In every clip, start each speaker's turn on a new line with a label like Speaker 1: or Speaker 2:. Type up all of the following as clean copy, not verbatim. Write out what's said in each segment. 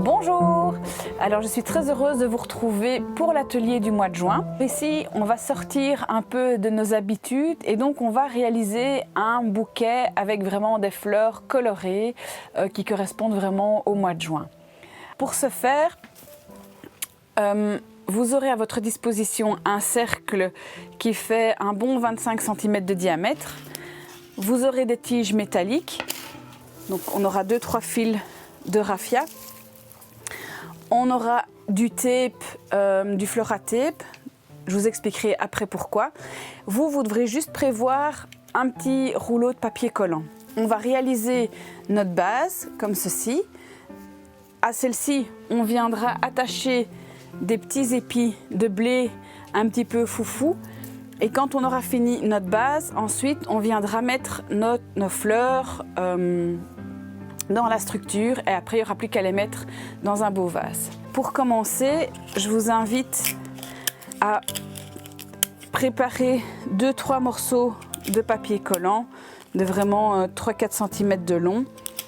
Speaker 1: Bonjour! Alors je suis très heureuse de vous retrouver pour l'atelier du mois de juin. Ici on va sortir un peu de nos habitudes et donc on va réaliser un bouquet avec vraiment des fleurs colorées qui correspondent vraiment au mois de juin. Pour ce faire, vous aurez à votre disposition un cercle qui fait un bon 25 cm de diamètre. Vous aurez des tiges métalliques, donc on aura 2-3 fils de raffia. On aura du tape, du Flora-Tape, je vous expliquerai après pourquoi. Vous devrez juste prévoir un petit rouleau de papier collant. On va réaliser notre base comme ceci. À celle-ci, on viendra attacher des petits épis de blé un petit peu foufou. Et quand on aura fini notre base, ensuite on viendra mettre nos fleurs dans la structure et après il n'y aura plus qu'à les mettre dans un beau vase. Pour commencer, je vous invite à préparer 2-3 morceaux de papier collant de vraiment 3-4 cm de long.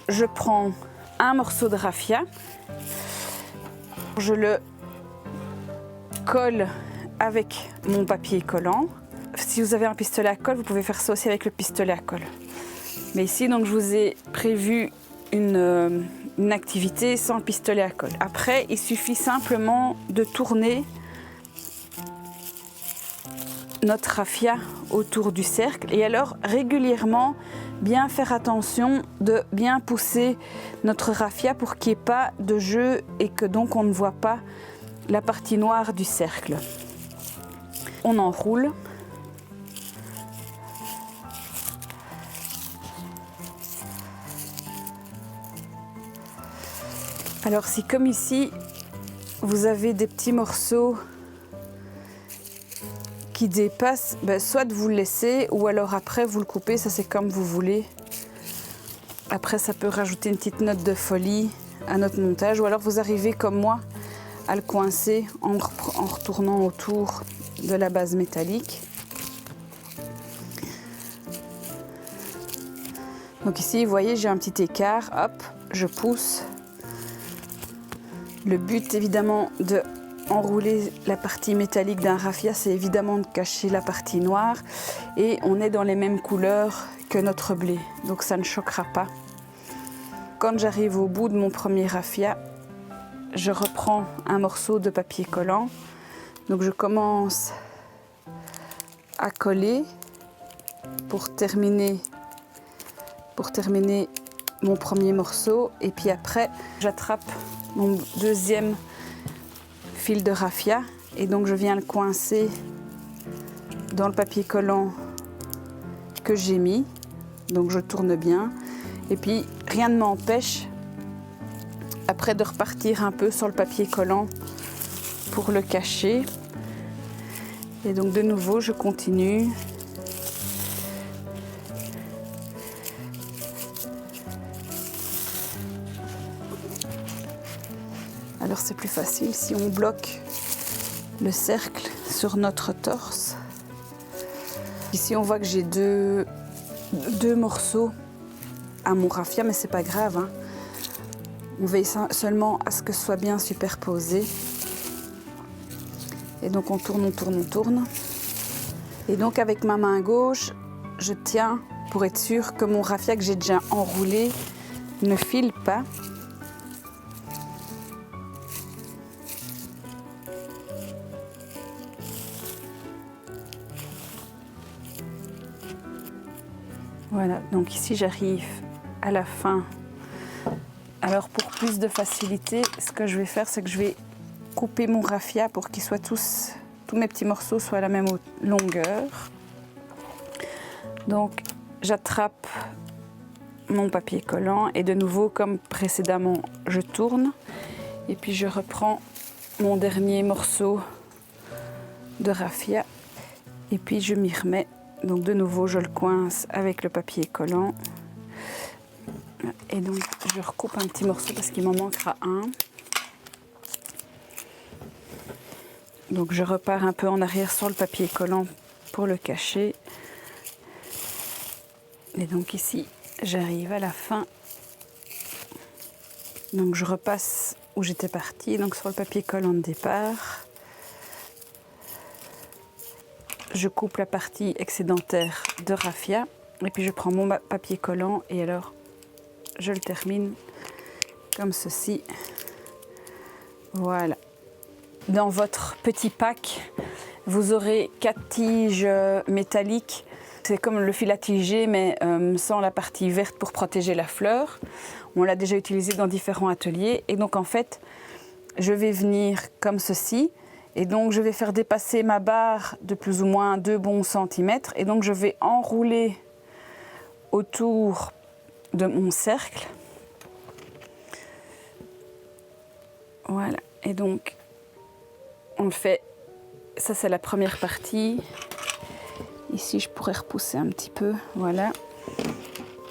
Speaker 1: Je prends un morceau de raffia, je le colle avec mon papier collant. Si vous avez un pistolet à colle, vous pouvez faire ça aussi avec le pistolet à colle. Mais ici, donc, je vous ai prévu une activité sans le pistolet à colle. Après, il suffit simplement de tourner notre raffia autour du cercle et alors régulièrement bien faire attention de bien pousser notre raffia pour qu'il n'y ait pas de jeu et que donc on ne voit pas la partie noire du cercle. On enroule. Alors si comme ici, vous avez des petits morceaux qui dépassent, soit vous le laissez ou alors après vous le coupez, ça c'est comme vous voulez. Après ça peut rajouter une petite note de folie à notre montage ou alors vous arrivez comme moi à le coincer en retournant autour de la base métallique. Donc ici vous voyez j'ai un petit écart, hop, je pousse. Le but évidemment de enrouler la partie métallique d'un raffia, c'est évidemment de cacher la partie noire et on est dans les mêmes couleurs que notre blé, donc ça ne choquera pas. Quand j'arrive au bout de mon premier raffia, je reprends un morceau de papier collant, donc je commence à coller pour terminer mon premier morceau et puis après j'attrape mon deuxième fil de raffia et donc je viens le coincer dans le papier collant que j'ai mis, donc je tourne bien et puis rien ne m'empêche après de repartir un peu sur le papier collant pour le cacher et donc de nouveau je continue. Alors c'est plus facile si on bloque le cercle sur notre torse. Ici on voit que j'ai deux morceaux à mon raffia, mais c'est pas grave, hein. On veille seulement à ce que ce soit bien superposé. Et donc on tourne, on tourne, on tourne. Et donc avec ma main gauche, je tiens pour être sûr que mon raffia que j'ai déjà enroulé ne file pas. Voilà, donc ici j'arrive à la fin. Alors pour plus de facilité, ce que je vais faire, c'est que je vais couper mon raffia pour qu'ils soient tous mes petits morceaux soient à la même longueur. Donc j'attrape mon papier collant et de nouveau, comme précédemment, je tourne. Et puis je reprends mon dernier morceau de raffia et puis je m'y remets. Donc de nouveau, je le coince avec le papier collant. Et donc, je recoupe un petit morceau parce qu'il m'en manquera un. Donc, je repars un peu en arrière sur le papier collant pour le cacher. Et donc ici, j'arrive à la fin Donc je repasse où j'étais partie, donc sur le papier collant de départ. Je coupe la partie excédentaire de raffia et puis je prends mon papier collant et alors je le termine comme ceci. Voilà. Dans votre petit pack, vous aurez 4 tiges métalliques. C'est comme le fil à tiger mais sans la partie verte pour protéger la fleur. On l'a déjà utilisé dans différents ateliers et donc en fait je vais venir comme ceci et donc je vais faire dépasser ma barre de plus ou moins 2 bons centimètres et donc je vais enrouler autour de mon cercle. Voilà, et donc on le fait, ça c'est la première partie. Ici je pourrais repousser un petit peu, voilà.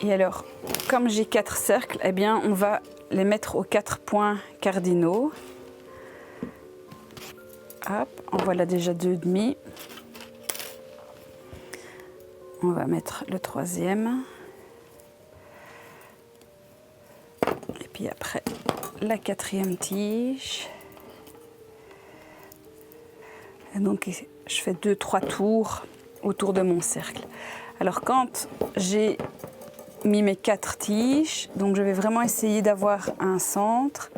Speaker 1: Et alors, comme j'ai 4 cercles, eh bien on va les mettre aux 4 points cardinaux. Hop, en voilà déjà 2,5. On va mettre le 3e. Et puis après, la 4e tige. Et donc, je fais 2-3 tours autour de mon cercle. Alors, quand j'ai mis mes 4 tiges, donc je vais vraiment essayer d'avoir un centre.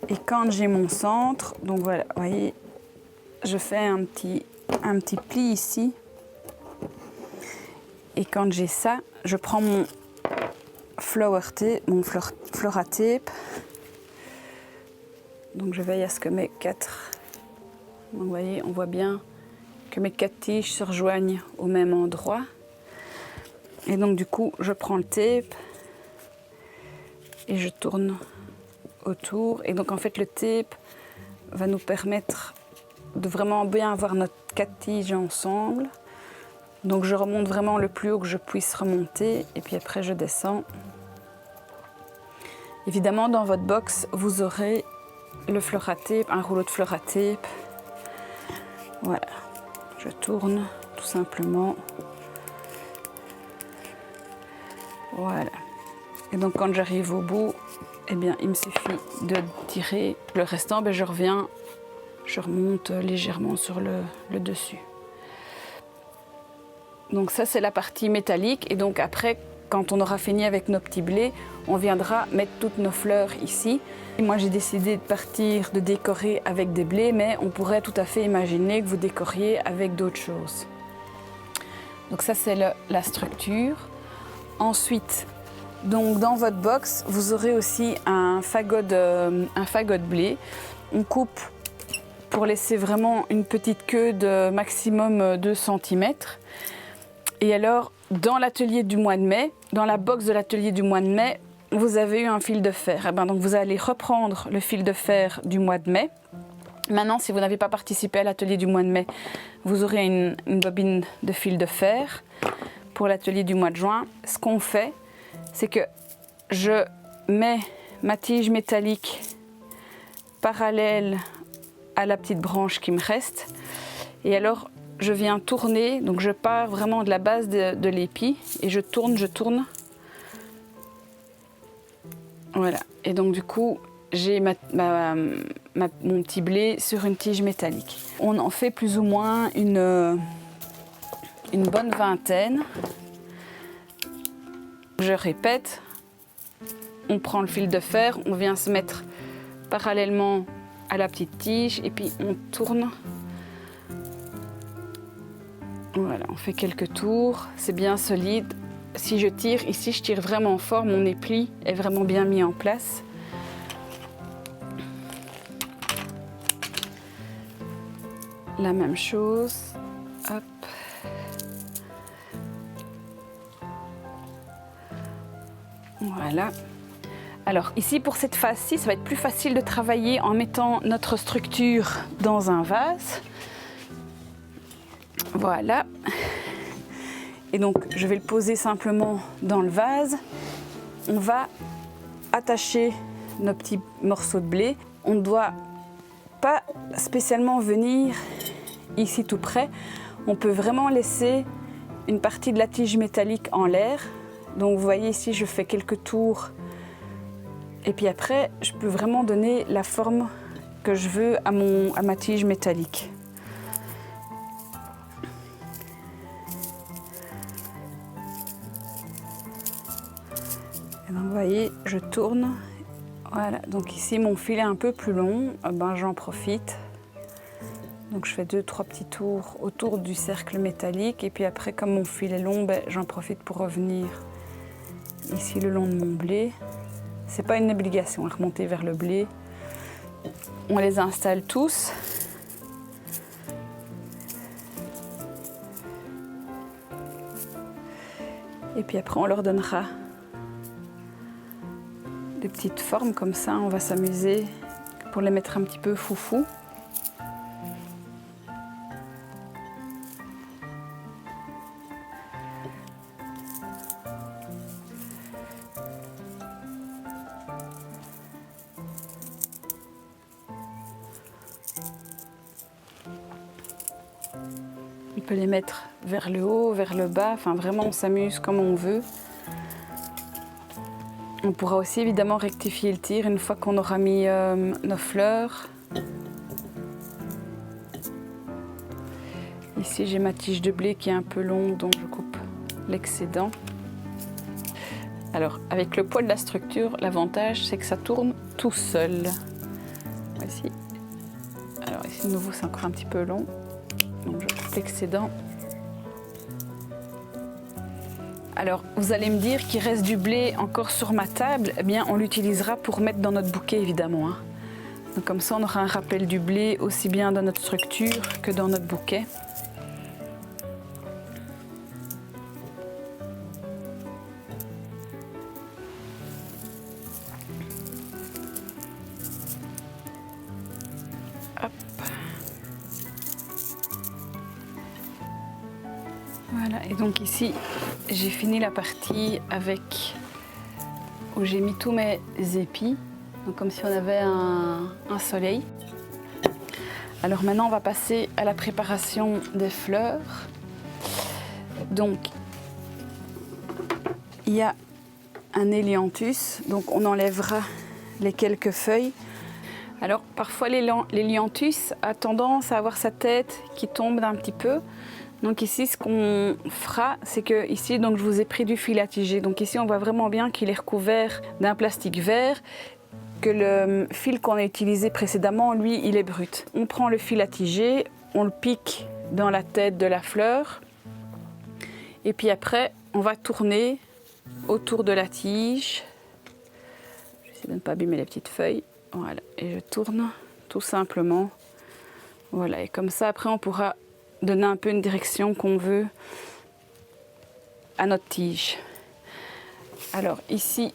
Speaker 1: Et quand j'ai mon centre, donc voilà, vous voyez, je fais un petit pli ici. Et quand j'ai ça, je prends mon flower tape, mon flora tape. Donc je veille à ce que mes 4, donc vous voyez, on voit bien que mes 4 tiges se rejoignent au même endroit. Et donc du coup, je prends le tape et je tourne autour. Et donc en fait, le tape va nous permettre de vraiment bien avoir notre 4 tiges ensemble. Donc je remonte vraiment le plus haut que je puisse remonter et puis après je descends. Évidemment dans votre box vous aurez le flora tape, un rouleau de flora tape. Voilà, je tourne tout simplement. Voilà. Et donc quand j'arrive au bout, eh bien il me suffit de tirer le restant, ben, je reviens, je remonte légèrement sur le dessus. Donc ça c'est la partie métallique et donc après quand on aura fini avec nos petits blés, on viendra mettre toutes nos fleurs ici. Et moi j'ai décidé de décorer avec des blés, mais on pourrait tout à fait imaginer que vous décoriez avec d'autres choses. Donc ça c'est la structure. Ensuite, donc dans votre box, vous aurez aussi un fagot de blé. On coupe pour laisser vraiment une petite queue de maximum 2 cm. Et alors, dans l'atelier du mois de mai, dans la box de l'atelier du mois de mai, vous avez eu un fil de fer. Eh bien, donc vous allez reprendre le fil de fer du mois de mai. Maintenant, si vous n'avez pas participé à l'atelier du mois de mai, vous aurez une bobine de fil de fer. Pour l'atelier du mois de juin, ce qu'on fait, c'est que je mets ma tige métallique parallèle à la petite branche qui me reste. Et alors, je viens tourner, donc je pars vraiment de la base de l'épi et je tourne. Voilà, et donc du coup, j'ai mon petit blé sur une tige métallique. On en fait plus ou moins une bonne vingtaine. Je répète, on prend le fil de fer, on vient se mettre parallèlement à la petite tige et puis on tourne. Voilà, on fait quelques tours, c'est bien solide. Si je tire ici, je tire vraiment fort, mon épli est vraiment bien mis en place. La même chose, hop. Voilà. Alors ici, pour cette phase-ci, ça va être plus facile de travailler en mettant notre structure dans un vase. Voilà. Et donc, je vais le poser simplement dans le vase. On va attacher nos petits morceaux de blé. On ne doit pas spécialement venir ici tout près. On peut vraiment laisser une partie de la tige métallique en l'air. Donc, vous voyez ici, je fais quelques tours Et puis après, je peux vraiment donner la forme que je veux à ma tige métallique. Et donc vous voyez, je tourne. Voilà, donc ici mon fil est un peu plus long, ben, j'en profite. Donc je fais 2-3 petits tours autour du cercle métallique et puis après comme mon fil est long, ben, j'en profite pour revenir ici le long de mon blé. C'est pas une obligation à remonter vers le blé. On les installe tous. Et puis après on leur donnera des petites formes comme ça. On va s'amuser pour les mettre un petit peu foufou. On peut les mettre vers le haut, vers le bas, enfin vraiment on s'amuse comme on veut. On pourra aussi évidemment rectifier le tir une fois qu'on aura mis nos fleurs. Ici j'ai ma tige de blé qui est un peu longue donc je coupe l'excédent. Alors avec le poids de la structure, l'avantage c'est que ça tourne tout seul. Voici. Alors ici de nouveau c'est encore un petit peu long. Donc je coupe l'excédent. Alors vous allez me dire qu'il reste du blé encore sur ma table, eh bien on l'utilisera pour mettre dans notre bouquet évidemment. Hein. Donc comme ça on aura un rappel du blé aussi bien dans notre structure que dans notre bouquet. Hop. Voilà, et donc ici j'ai fini la partie avec où j'ai mis tous mes épis, donc comme si on avait un soleil. Alors maintenant on va passer à la préparation des fleurs. Donc il y a un hélianthus, donc on enlèvera les quelques feuilles. Alors parfois l'hélianthus a tendance à avoir sa tête qui tombe d'un petit peu. Donc ici, ce qu'on fera, c'est que ici, donc, je vous ai pris du fil à tiger. Donc ici, on voit vraiment bien qu'il est recouvert d'un plastique vert, que le fil qu'on a utilisé précédemment, lui, il est brut. On prend le fil à tiger, on le pique dans la tête de la fleur, et puis après, on va tourner autour de la tige. Je vais essayer de ne pas abîmer les petites feuilles. Voilà, et je tourne tout simplement. Voilà, et comme ça, après, on pourra donner un peu une direction qu'on veut à notre tige. Alors ici,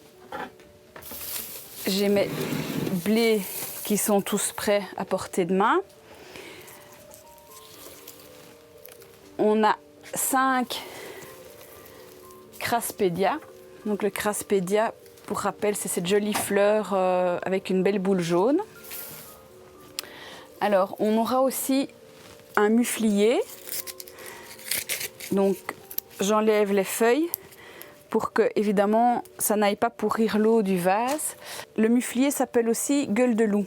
Speaker 1: j'ai mes blés qui sont tous prêts à portée de main. On a 5 Craspédia. Donc le Craspédia, pour rappel, c'est cette jolie fleur avec une belle boule jaune. Alors on aura aussi un muflier, donc j'enlève les feuilles pour que évidemment ça n'aille pas pourrir l'eau du vase. Le muflier s'appelle aussi gueule de loup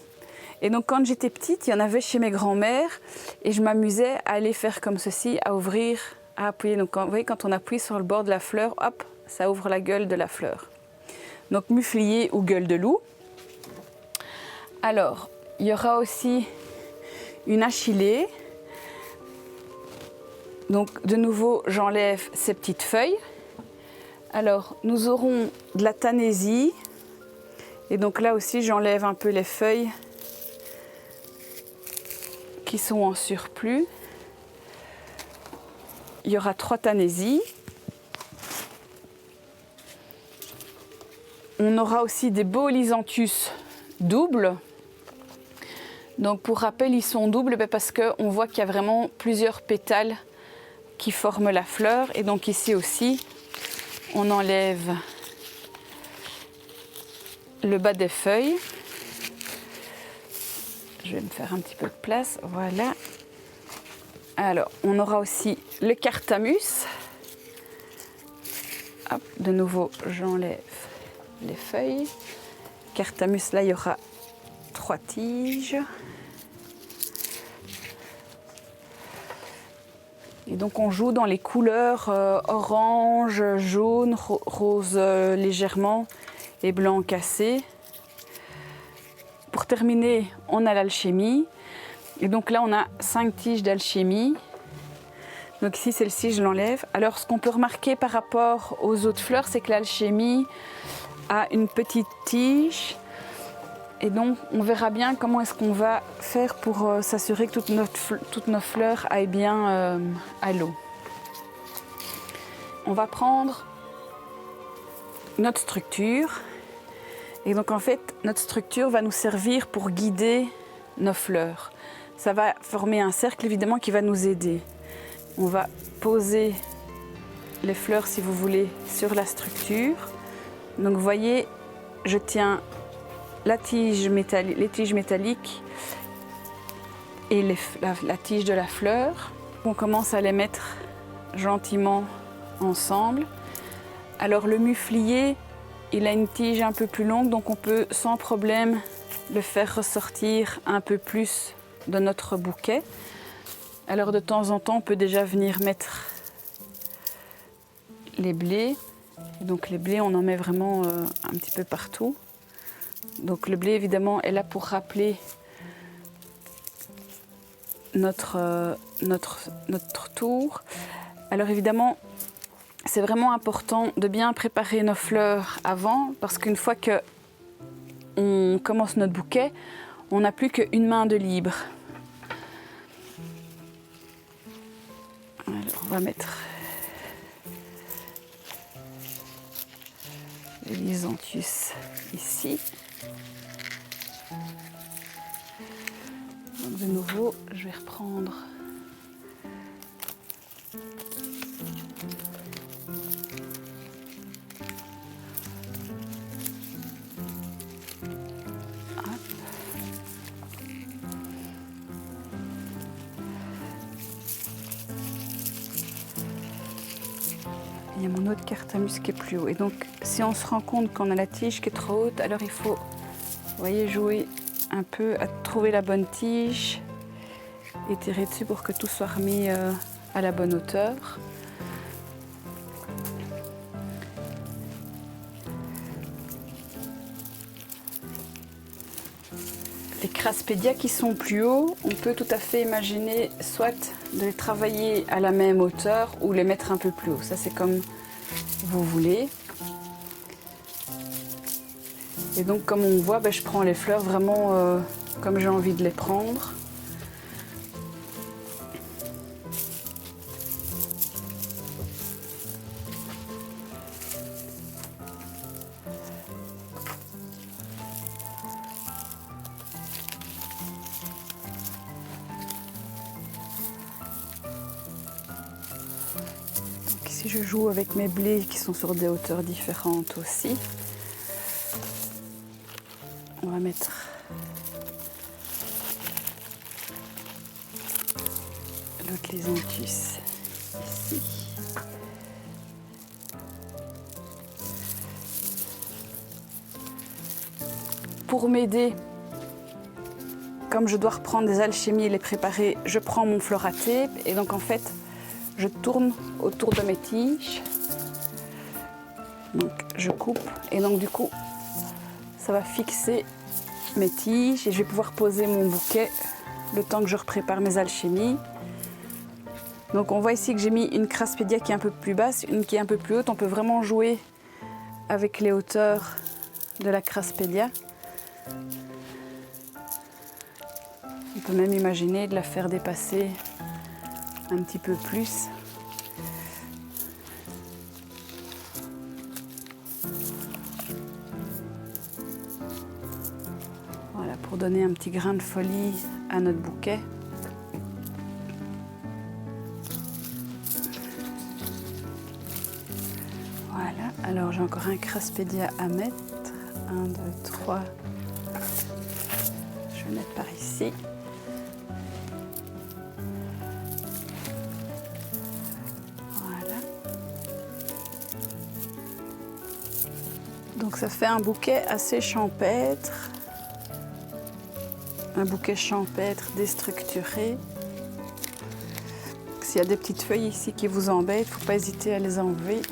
Speaker 1: et donc quand j'étais petite il y en avait chez mes grands-mères et je m'amusais à aller faire comme ceci, à ouvrir, à appuyer. Donc vous voyez, quand on appuie sur le bord de la fleur, hop, ça ouvre la gueule de la fleur. Donc muflier ou gueule de loup. Alors il y aura aussi une achillée. Donc de nouveau, j'enlève ces petites feuilles. Alors nous aurons de la tanésie. Et donc là aussi, j'enlève un peu les feuilles qui sont en surplus. Il y aura 3 tanésies. On aura aussi des beaux lysanthius doubles. Donc pour rappel, ils sont doubles parce qu'on voit qu'il y a vraiment plusieurs pétales qui forment la fleur. Et donc ici aussi, on enlève le bas des feuilles. Je vais me faire un petit peu de place, voilà. Alors, on aura aussi le Cartamus. Hop, de nouveau, j'enlève les feuilles. Cartamus, là il y aura 3 tiges. Et donc on joue dans les couleurs orange, jaune, rose légèrement et blanc cassé. Pour terminer, on a l'alchimie. Et donc là on a 5 tiges d'alchimie. Donc ici celle-ci je l'enlève. Alors ce qu'on peut remarquer par rapport aux autres fleurs, c'est que l'alchimie a une petite tige. Et donc on verra bien comment est-ce qu'on va faire pour s'assurer que toutes nos fleurs aillent bien à l'eau. On va prendre notre structure. Et donc en fait notre structure va nous servir pour guider nos fleurs. Ça va former un cercle évidemment qui va nous aider. On va poser les fleurs si vous voulez sur la structure. Donc vous voyez, je tiens les tiges métalliques et la tige de la fleur. On commence à les mettre gentiment ensemble. Alors le muflier, il a une tige un peu plus longue, donc on peut sans problème le faire ressortir un peu plus de notre bouquet. Alors de temps en temps, on peut déjà venir mettre les blés. Et donc les blés, on en met vraiment un petit peu partout. Donc le blé évidemment est là pour rappeler notre tour. Alors évidemment, c'est vraiment important de bien préparer nos fleurs avant, parce qu'une fois que on commence notre bouquet, on n'a plus qu'une main de libre. Alors on va mettre les lysanthius ici. Donc de nouveau, je vais reprendre il y a mon autre Cartamus qui est plus haut. Et donc, si on se rend compte qu'on a la tige qui est trop haute, alors il faut, vous voyez, jouer un peu à trouver la bonne tige et tirer dessus pour que tout soit remis à la bonne hauteur. Les Craspédias qui sont plus hauts, on peut tout à fait imaginer soit de les travailler à la même hauteur ou les mettre un peu plus haut. Ça, c'est comme vous voulez. Et donc, comme on voit, je prends les fleurs vraiment comme j'ai envie de les prendre. Ici, je joue avec mes blés qui sont sur des hauteurs différentes aussi. On va mettre l'autre lysanthius ici. Pour m'aider, comme je dois reprendre des alchimies et les préparer, je prends mon Flora-Tape et donc en fait, je tourne autour de mes tiges. Donc je coupe et donc du coup, ça va fixer mes tiges et je vais pouvoir poser mon bouquet le temps que je prépare mes alchimies. Donc on voit ici que j'ai mis une Craspédia qui est un peu plus basse, une qui est un peu plus haute. On peut vraiment jouer avec les hauteurs de la Craspédia. On peut même imaginer de la faire dépasser un petit peu plus. Voilà, pour donner un petit grain de folie à notre bouquet. Voilà, alors j'ai encore un Craspédia à mettre. 1, 2, 3. Je vais mettre par ici. Donc ça fait un bouquet assez champêtre. Un bouquet champêtre déstructuré. S'il y a des petites feuilles ici qui vous embêtent, il ne faut pas hésiter à les enlever.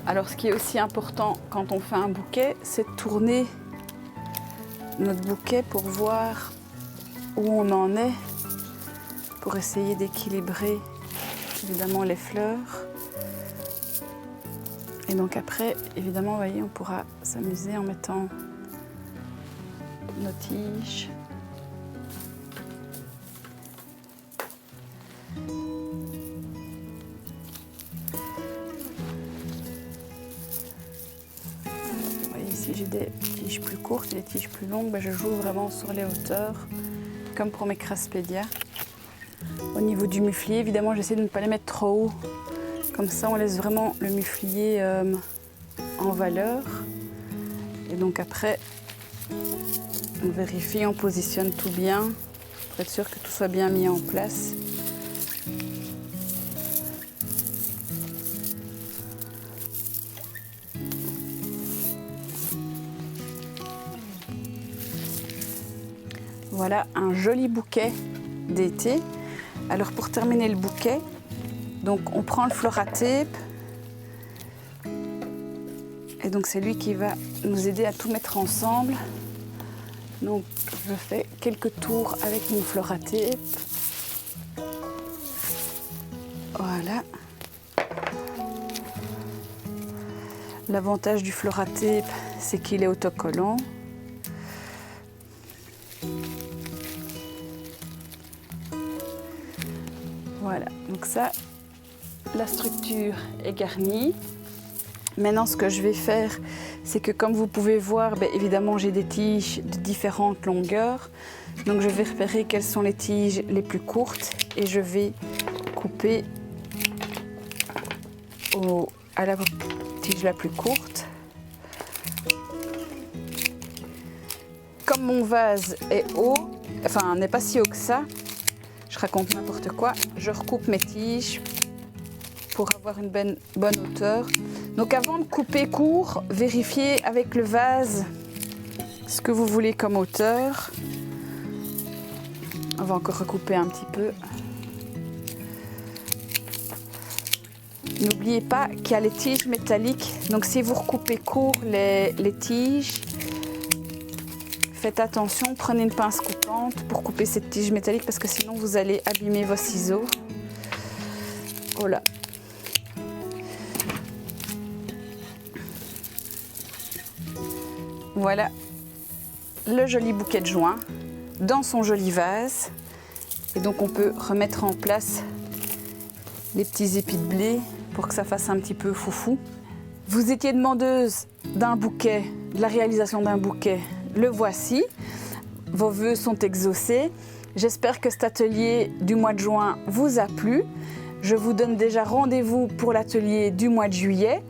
Speaker 1: Alors ce qui est aussi important quand on fait un bouquet, c'est de tourner notre bouquet pour voir où on en est, pour essayer d'équilibrer évidemment les fleurs. Et donc après, évidemment, vous voyez, on pourra s'amuser en mettant nos tiges. Vous voyez ici, j'ai des tiges plus courtes et des tiges plus longues. Ben, je joue vraiment sur les hauteurs, comme pour mes Craspedia. Au niveau du muflier, évidemment, j'essaie de ne pas les mettre trop haut. Comme ça, on laisse vraiment le muflier en valeur. Et donc après, on vérifie, on positionne tout bien pour être sûr que tout soit bien mis en place. Voilà un joli bouquet d'été. Alors pour terminer le bouquet, donc on prend le Flora-Tape et donc c'est lui qui va nous aider à tout mettre ensemble. Donc je fais quelques tours avec mon Flora-Tape. Voilà. L'avantage du Flora-Tape, c'est qu'il est autocollant. Voilà, donc ça, la structure est garnie. Maintenant, ce que je vais faire, c'est que comme vous pouvez voir, évidemment, j'ai des tiges de différentes longueurs. Donc, je vais repérer quelles sont les tiges les plus courtes et je vais couper à la tige la plus courte. Comme mon vase est haut, enfin, n'est pas si haut que ça, je raconte n'importe quoi, je recoupe mes tiges pour avoir une bonne hauteur. Donc avant de couper court, vérifiez avec le vase ce que vous voulez comme hauteur. On va encore recouper un petit peu. N'oubliez pas qu'il y a les tiges métalliques. Donc si vous recoupez court les tiges, faites attention, prenez une pince coupante pour couper cette tige métallique parce que sinon vous allez abîmer vos ciseaux. Voilà. Voilà le joli bouquet de juin dans son joli vase. Et donc on peut remettre en place les petits épis de blé pour que ça fasse un petit peu foufou. Vous étiez demandeuse d'un bouquet, de la réalisation d'un bouquet. Le voici. Vos vœux sont exaucés. J'espère que cet atelier du mois de juin vous a plu. Je vous donne déjà rendez-vous pour l'atelier du mois de juillet,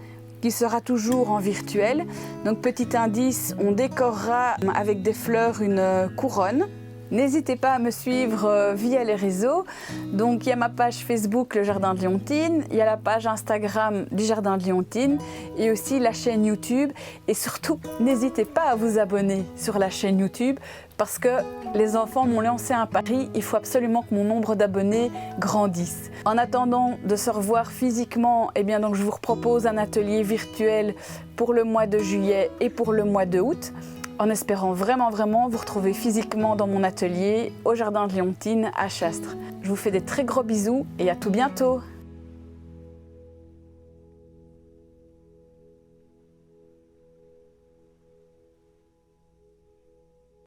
Speaker 1: qui sera toujours en virtuel. Donc petit indice, on décorera avec des fleurs une couronne. N'hésitez pas à me suivre via les réseaux. Donc il y a ma page Facebook Le Jardin de Leontine, il y a la page Instagram du Jardin de Leontine et aussi la chaîne YouTube. Et surtout, n'hésitez pas à vous abonner sur la chaîne YouTube parce que les enfants m'ont lancé un pari, il faut absolument que mon nombre d'abonnés grandisse. En attendant de se revoir physiquement, donc je vous propose un atelier virtuel pour le mois de juillet et pour le mois de août, en espérant vraiment vous retrouver physiquement dans mon atelier au Jardin de Leontine à Chastres. Je vous fais des très gros bisous et à tout bientôt.